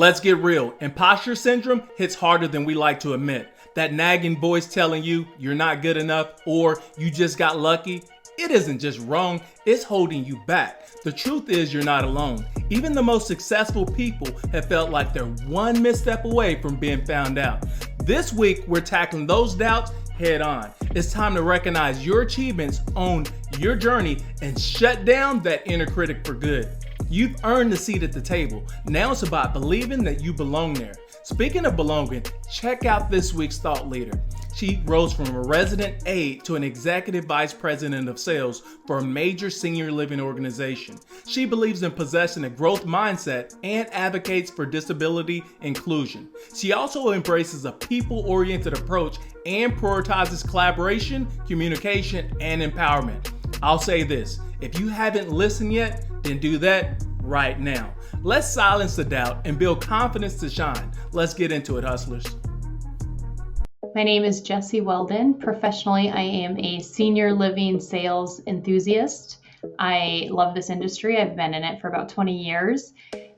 Let's get real. Imposter syndrome hits harder than we like to admit. That nagging voice telling you you're not good enough or you just got lucky. It isn't just wrong, it's holding you back. The truth is you're not alone. Even the most successful people have felt like they're one misstep away from being found out. This week, we're tackling those doubts head on. It's time to recognize your achievements, own your journey, and shut down that inner critic for good. You've earned the seat at the table. Now it's about believing that you belong there. Speaking of belonging, check out this week's thought leader. She rose from a resident aide to an executive vice president of sales for a major senior living organization. She believes in possessing a growth mindset and advocates for disability inclusion. She also embraces a people-oriented approach and prioritizes collaboration, communication, and empowerment. I'll say this, if you haven't listened yet, then do that right now. Let's silence the doubt and build confidence to shine. Let's get into it, hustlers. My name is Jessie Welden. Professionally, I am a senior living sales enthusiast. I love this industry. I've been in it for about 20 years.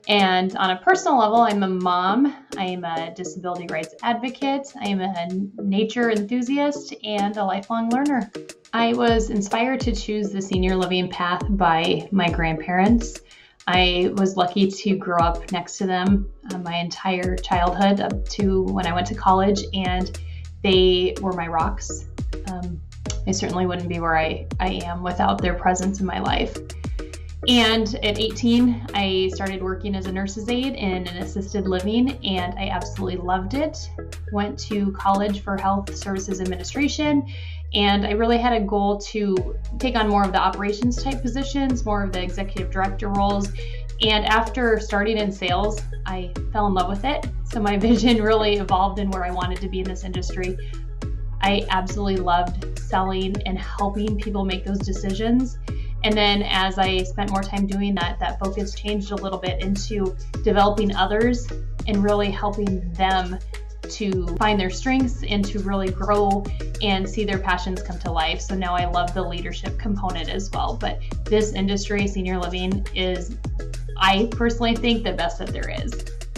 And on a personal level, I'm a mom. I am a disability rights advocate. I am a nature enthusiast and a lifelong learner. I was inspired to choose the senior living path by my grandparents. I was lucky to grow up next to them my entire childhood up to when I went to college, and they were my rocks. I certainly wouldn't be where I am without their presence in my life. And at 18, I started working as a nurse's aide in an assisted living, and I absolutely loved it. Went to college for health services administration, and I really had a goal to take on more of the operations type positions, more of the executive director roles. And after starting in sales, I fell in love with it. So my vision really evolved in where I wanted to be in this industry. I absolutely loved selling and helping people make those decisions. And then as I spent more time doing that, that focus changed a little bit into developing others and really helping them to find their strengths and to really grow and see their passions come to life. So now I love the leadership component as well. But this industry, senior living, is, I personally think, the best that there is.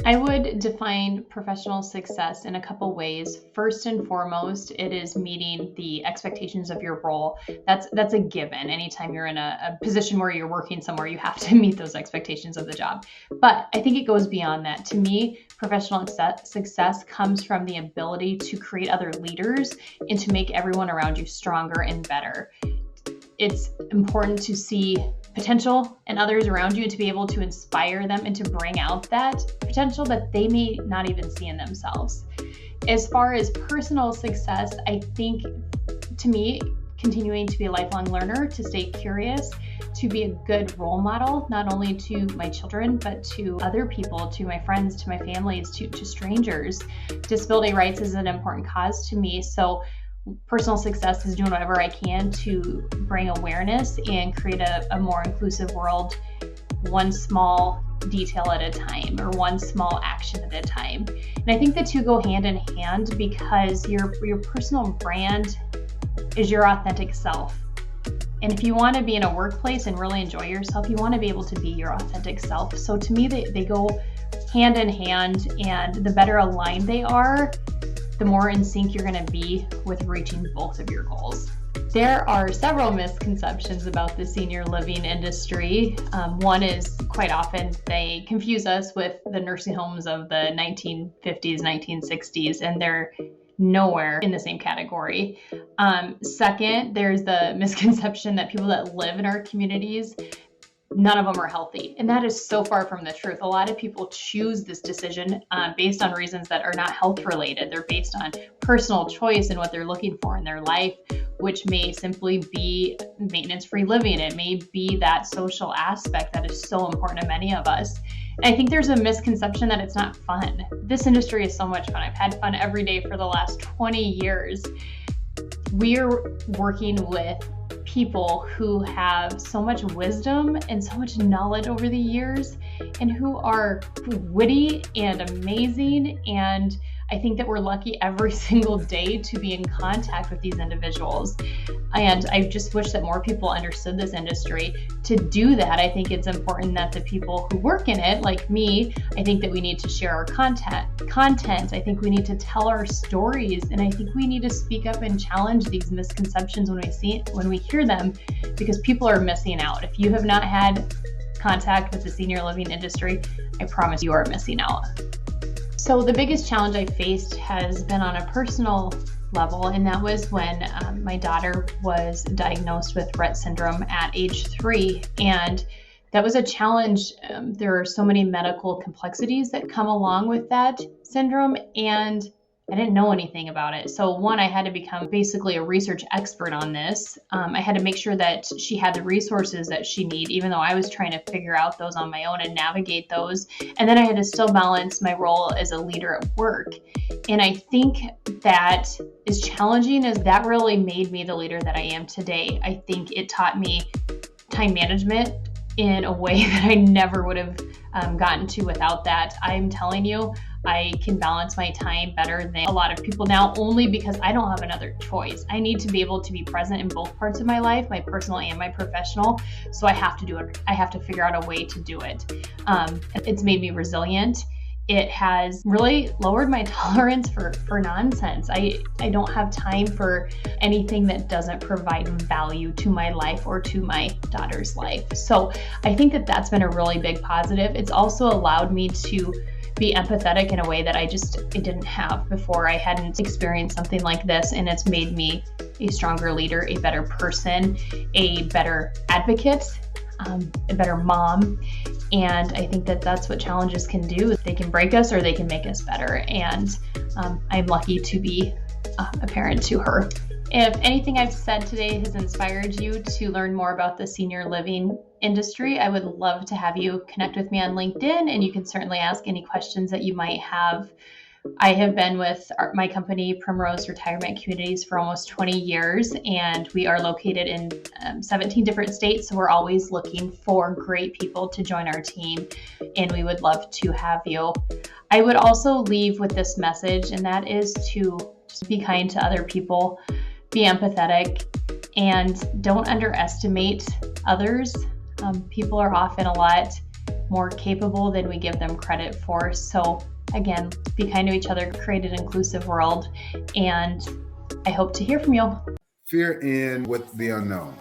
I would define professional success in a couple ways. First and foremost, it is meeting the expectations of your role. That's a given. Anytime you're in a position where you're working somewhere, you have to meet those expectations of the job. But I think it goes beyond that. To me, professional success comes from the ability to create other leaders and to make everyone around you stronger and better. It's important to see potential in others around you and to be able to inspire them and to bring out that potential that they may not even see in themselves. As far as personal success, I think, to me, continuing to be a lifelong learner, to stay curious, to be a good role model, not only to my children, but to other people, to my friends, to my families, to strangers. Disability rights is an important cause to me. So personal success is doing whatever I can to bring awareness and create a more inclusive world, one small detail at a time or one small action at a time. And I think the two go hand in hand because your personal brand is your authentic self. And if you want to be in a workplace and really enjoy yourself, you want to be able to be your authentic self. So to me, they go hand in hand, and the better aligned they are, the more in sync you're going to be with reaching both of your goals. There are several misconceptions about the senior living industry. One is quite often they confuse us with the nursing homes of the 1950s, 1960s, and they're nowhere in the same category. Second, there's the misconception that people that live in our communities, none of them are healthy. And that is so far from the truth. A lot of people choose this decision based on reasons that are not health related. They're based on personal choice and what they're looking for in their life, which may simply be maintenance-free living. It may be that social aspect that is so important to many of us. And I think there's a misconception that it's not fun. This industry is so much fun. I've had fun every day for the last 20 years. We're working with people who have so much wisdom and so much knowledge over the years and who are witty and amazing. And I think that we're lucky every single day to be in contact with these individuals. And I just wish that more people understood this industry. To do that, I think it's important that the people who work in it, like me, I think that we need to share our content. I think we need to tell our stories, and I think we need to speak up and challenge these misconceptions when we hear them, because people are missing out. If you have not had contact with the senior living industry, I promise you are missing out. So the biggest challenge I faced has been on a personal level, and that was when my daughter was diagnosed with Rett syndrome at age 3, and that was a challenge. There are so many medical complexities that come along with that syndrome, and I didn't know anything about it. So one, I had to become basically a research expert on this. I had to make sure that she had the resources that she needed, even though I was trying to figure out those on my own and navigate those. And then I had to still balance my role as a leader at work. And I think that as challenging as that really made me the leader that I am today, I think it taught me time management in a way that I never would have gotten to without that. I'm telling you, I can balance my time better than a lot of people now, only because I don't have another choice. I need to be able to be present in both parts of my life, my personal and my professional. So I have to do it. I have to figure out a way to do it. It's made me resilient. It has really lowered my tolerance for nonsense. I don't have time for anything that doesn't provide value to my life or to my daughter's life. So I think that that's been a really big positive. It's also allowed me to be empathetic in a way that I didn't have before. I hadn't experienced something like this, and it's made me a stronger leader, a better person, a better advocate, a better mom. And I think that that's what challenges can do. They can break us or they can make us better. And I'm lucky to be a parent to her. If anything I've said today has inspired you to learn more about the senior living industry, I would love to have you connect with me on LinkedIn, and you can certainly ask any questions that you might have. I have been with my company, Primrose Retirement Communities, for almost 20 years, and we are located in 17 different states. So we're always looking for great people to join our team, and we would love to have you. I would also leave with this message, and that is to just be kind to other people, be empathetic, and don't underestimate others. People are often a lot more capable than we give them credit for. So again, be kind to each other, create an inclusive world, and I hope to hear from you. Fear in with the unknown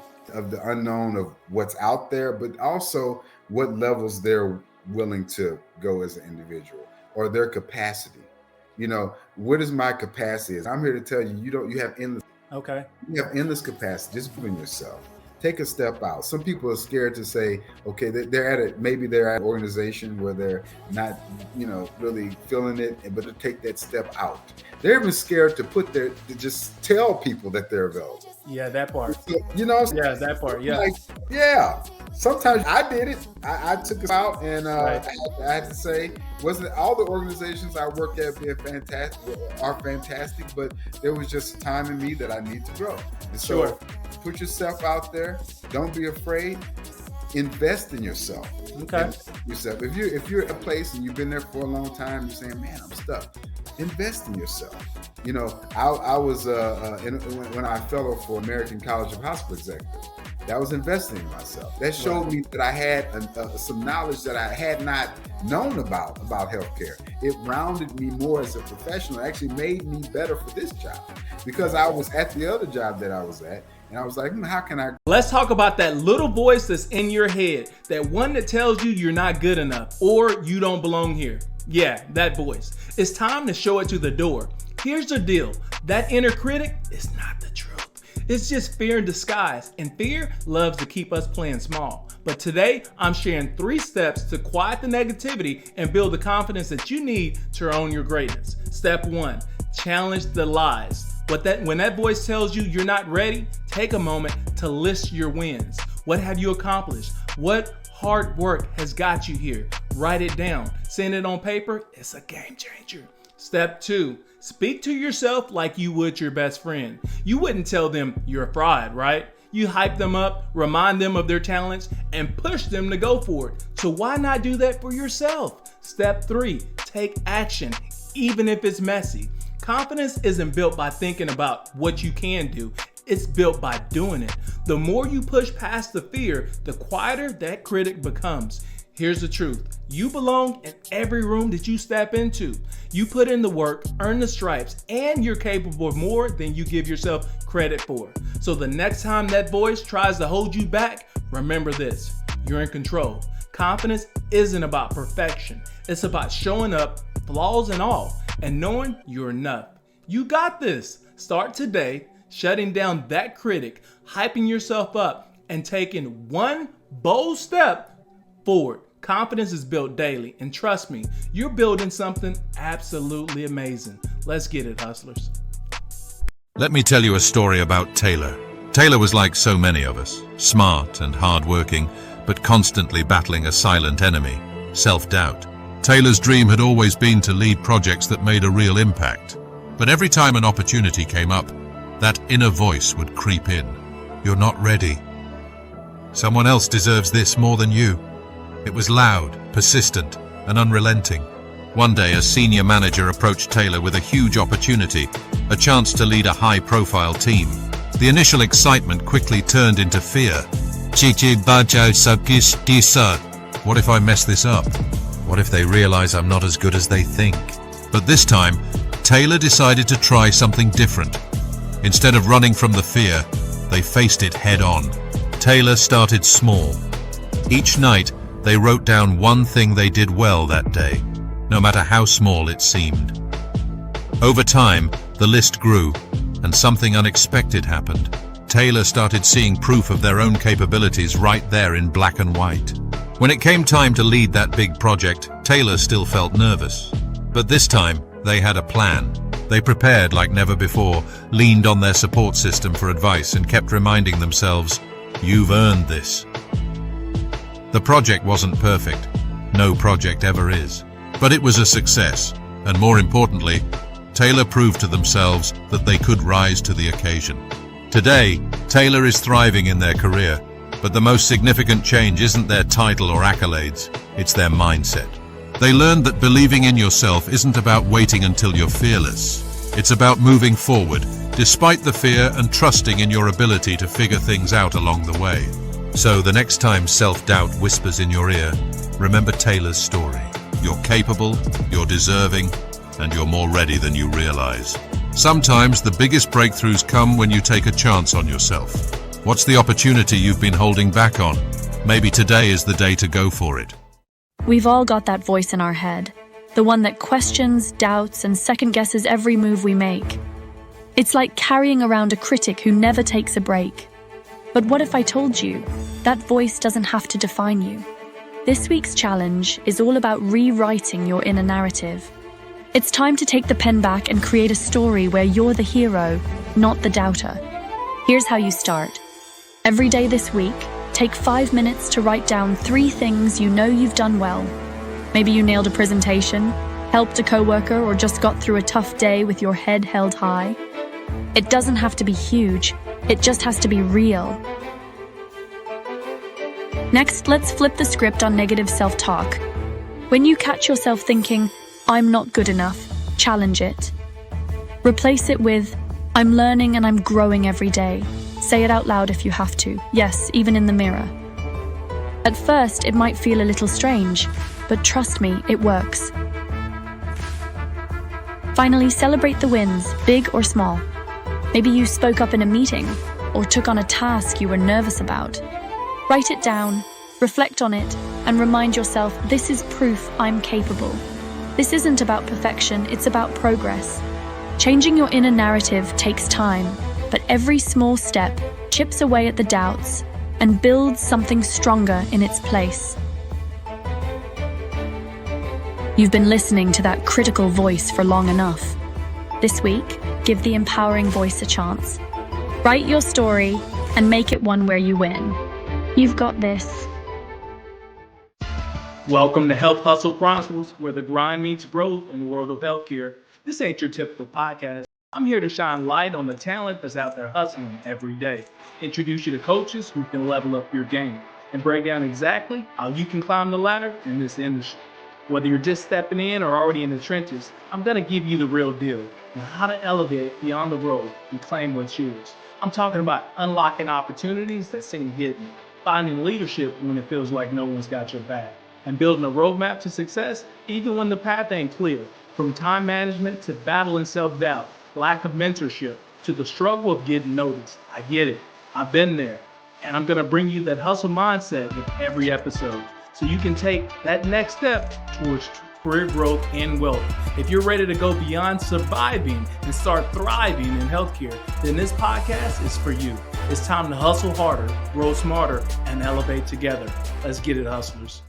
of what's out there, but also what levels they're willing to go as an individual or their capacity. What is my capacity? I'm here to tell you, you have endless. Okay. You have endless capacity. Just believe in yourself. Take a step out. Some people are scared to say, okay, maybe they're at an organization where they're not, really feeling it, but to take that step out. They're even scared to just tell people that they're available. Yeah, that part. You know? Yeah, that part. Yeah. Yeah. Sometimes I did it. I took it out, and right. I had to say, wasn't all the organizations I work at are fantastic, but there was just a time in me that I need to grow. And so put yourself out there. Don't be afraid. Invest in yourself. Okay. If you're at a place and you've been there for a long time, you're saying, man, I'm stuck. Invest in yourself. I was when I fellow for American College of Hospital Executives. That was investing in myself. That showed me that I had some knowledge that I had not known about healthcare. It rounded me more as a professional. It actually made me better for this job because I was at the other job that I was at. And I was like, how can I? Let's talk about that little voice that's in your head, that one that tells you you're not good enough or you don't belong here. Yeah, that voice. It's time to show it to the door. Here's the deal. That inner critic is not the truth. It's just fear in disguise, and fear loves to keep us playing small. But today, I'm sharing 3 steps to quiet the negativity and build the confidence that you need to own your greatness. Step 1, challenge the lies. When that voice tells you you're not ready, take a moment to list your wins. What have you accomplished? What hard work has got you here? Write it down. Send it on paper. It's a game changer. Step 2, speak to yourself like you would your best friend. You wouldn't tell them you're a fraud, right? You hype them up, remind them of their talents, and push them to go for it. So why not do that for yourself? Step 3, take action, even if it's messy. Confidence isn't built by thinking about what you can do. It's built by doing it. The more you push past the fear, the quieter that critic becomes. Here's the truth. You belong in every room that you step into. You put in the work, earn the stripes, and you're capable of more than you give yourself credit for. So the next time that voice tries to hold you back, remember this: you're in control. Confidence isn't about perfection. It's about showing up, flaws and all, and knowing you're enough. You got this. Start today, shutting down that critic, hyping yourself up, and taking one bold step forward. Confidence is built daily, and trust me, you're building something absolutely amazing. Let's get it, hustlers. Let me tell you a story about Taylor. Taylor was like so many of us, smart and hardworking, but constantly battling a silent enemy, self-doubt. Taylor's dream had always been to lead projects that made a real impact. But every time an opportunity came up, that inner voice would creep in. You're not ready. Someone else deserves this more than you. It was loud, persistent, and unrelenting. One day, a senior manager approached Taylor with a huge opportunity, a chance to lead a high-profile team. The initial excitement quickly turned into fear. What if I mess this up? What if they realize I'm not as good as they think? But this time, Taylor decided to try something different. Instead of running from the fear, they faced it head-on. Taylor started small. Each night, they wrote down one thing they did well that day, no matter how small it seemed. Over time, the list grew, and something unexpected happened. Taylor started seeing proof of their own capabilities right there in black and white. When it came time to lead that big project, Taylor still felt nervous. But this time, they had a plan. They prepared like never before, leaned on their support system for advice, and kept reminding themselves, "You've earned this." The project wasn't perfect. No project ever is. But it was a success, and more importantly, Taylor proved to themselves that they could rise to the occasion. Today, Taylor is thriving in their career, but the most significant change isn't their title or accolades, it's their mindset. They learned that believing in yourself isn't about waiting until you're fearless. It's about moving forward, despite the fear, and trusting in your ability to figure things out along the way. So the next time self-doubt whispers in your ear, remember Taylor's story. You're capable, you're deserving, and you're more ready than you realize. Sometimes the biggest breakthroughs come when you take a chance on yourself. What's the opportunity you've been holding back on? Maybe today is the day to go for it. We've all got that voice in our head, the one that questions, doubts, and second-guesses every move we make. It's like carrying around a critic who never takes a break. But what if I told you that voice doesn't have to define you? This week's challenge is all about rewriting your inner narrative. It's time to take the pen back and create a story where you're the hero, not the doubter. Here's how you start. Every day this week, take 5 minutes to write down 3 things you know you've done well. Maybe you nailed a presentation, helped a coworker, or just got through a tough day with your head held high. It doesn't have to be huge. It just has to be real. Next, let's flip the script on negative self-talk. When you catch yourself thinking, "I'm not good enough," challenge it. Replace it with, "I'm learning and I'm growing every day." Say it out loud if you have to. Yes, even in the mirror. At first, it might feel a little strange, but trust me, it works. Finally, celebrate the wins, big or small. Maybe you spoke up in a meeting or took on a task you were nervous about. Write it down, reflect on it, and remind yourself, this is proof I'm capable. This isn't about perfection, it's about progress. Changing your inner narrative takes time, but every small step chips away at the doubts and builds something stronger in its place. You've been listening to that critical voice for long enough. This week, give the empowering voice a chance. Write your story and make it one where you win. You've got this. Welcome to Health Hustle Chronicles, where the grind meets growth in the world of healthcare. This ain't your typical podcast. I'm here to shine light on the talent that's out there hustling every day, introduce you to coaches who can level up your game, and break down exactly how you can climb the ladder in this industry. Whether you're just stepping in or already in the trenches, I'm going to give you the real deal on how to elevate beyond the road and claim what's yours. I'm talking about unlocking opportunities that seem hidden, finding leadership when it feels like no one's got your back, and building a roadmap to success even when the path ain't clear. From time management to battling self-doubt, lack of mentorship, to the struggle of getting noticed. I get it. I've been there. And I'm going to bring you that hustle mindset in every episode so you can take that next step towards career growth and wealth. If you're ready to go beyond surviving and start thriving in healthcare, then this podcast is for you. It's time to hustle harder, grow smarter, and elevate together. Let's get it, hustlers.